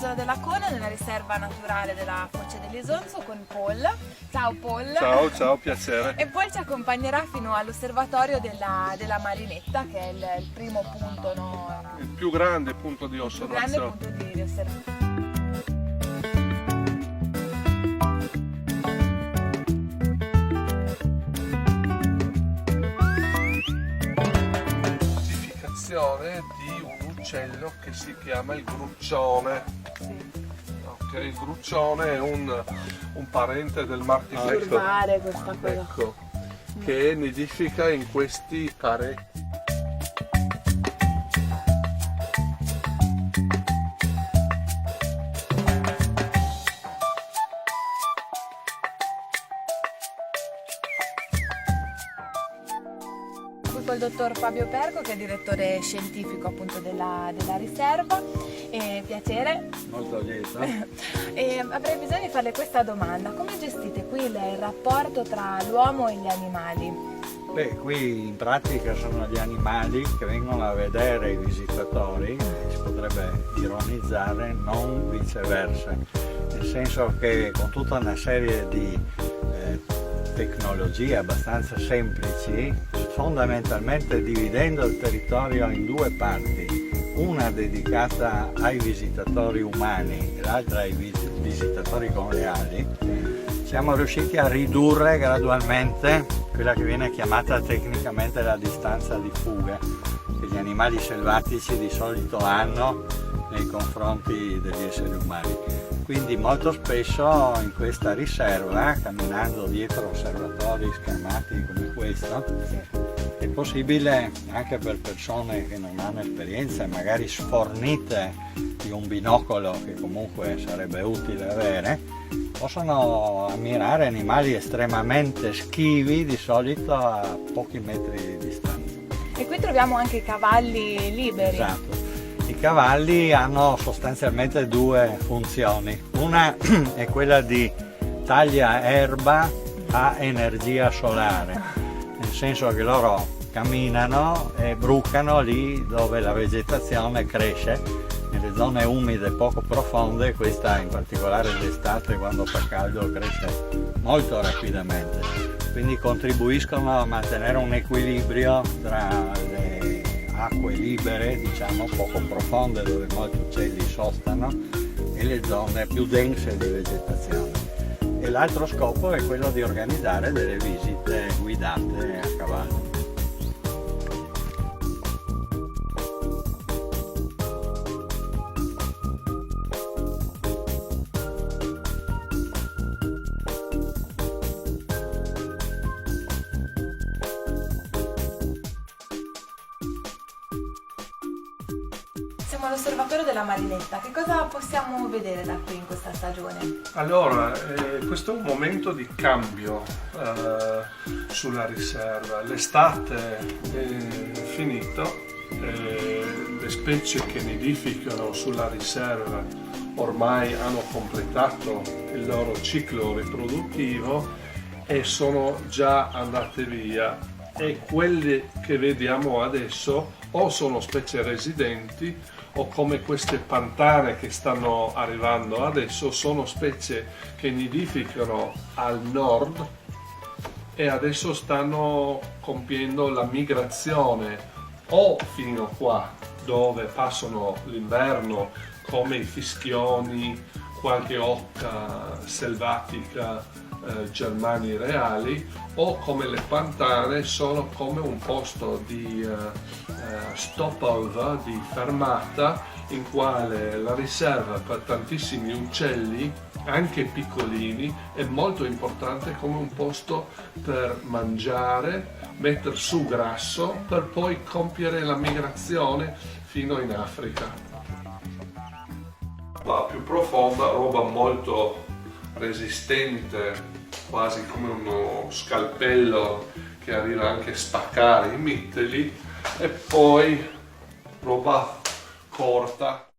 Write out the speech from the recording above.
sull'isola della Cona, nella riserva naturale della Foce dell'Isonzo con Paul. Ciao Paul! Ciao, piacere. E Paul ci accompagnerà fino all'osservatorio della Marinetta, che è il primo punto, no? Il più grande punto di Il più osservazione. grande punto di osservazione. Di un uccello che si chiama il gruccione. Okay, il gruccione è un parente del martimetto. Osservare questa cosa. Ecco, che nidifica in questi parecchi. Col dottor Fabio Perco, che è direttore scientifico appunto della riserva. Piacere. Molto lieto. E avrei bisogno di farle questa domanda: come gestite qui il rapporto tra l'uomo e gli animali? Beh, qui in pratica sono gli animali che vengono a vedere i visitatori, si potrebbe ironizzare, non viceversa, nel senso che con tutta una serie di tecnologie abbastanza semplici, fondamentalmente dividendo il territorio in due parti, una dedicata ai visitatori umani e l'altra ai visitatori con le ali, siamo riusciti a ridurre gradualmente quella che viene chiamata tecnicamente la distanza di fuga che gli animali selvatici di solito hanno nei confronti degli esseri umani. Quindi molto spesso in questa riserva, camminando dietro osservatori schermati come questo, è possibile anche per persone che non hanno esperienza e magari sfornite di un binocolo che comunque sarebbe utile avere, possono ammirare animali estremamente schivi, di solito a pochi metri di distanza. E qui troviamo anche i cavalli liberi. Esatto. I cavalli hanno sostanzialmente due funzioni. Una è quella di taglia erba a energia solare, nel senso che loro camminano e brucano lì dove la vegetazione cresce, nelle zone umide poco profonde. Questa in particolare d'estate, quando fa caldo, cresce molto rapidamente, quindi contribuiscono a mantenere un equilibrio tra le acque libere, diciamo poco profonde, dove molti uccelli sostano, e le zone più dense di vegetazione. E l'altro scopo è quello di organizzare delle visite guidate a cavallo. Siamo all'osservatorio della Marinetta. Che cosa possiamo vedere da qui in questa stagione? Allora, questo è un momento di cambio sulla riserva. L'estate è finito, le specie che nidificano sulla riserva ormai hanno completato il loro ciclo riproduttivo e sono già andate via, e quelle che vediamo adesso o sono specie residenti o, come queste pantane che stanno arrivando adesso, sono specie che nidificano al nord e adesso stanno compiendo la migrazione o fino qua dove passano l'inverno, come i fischioni, qualche oca selvatica, germani reali, o come le pantane sono come un posto di stopover, di fermata, in quale la riserva per tantissimi uccelli, anche piccolini, è molto importante come un posto per mangiare, mettere su grasso per poi compiere la migrazione fino in Africa. La più profonda, roba molto resistente, quasi come uno scalpello che arriva anche a spaccare i mitili, e poi roba corta.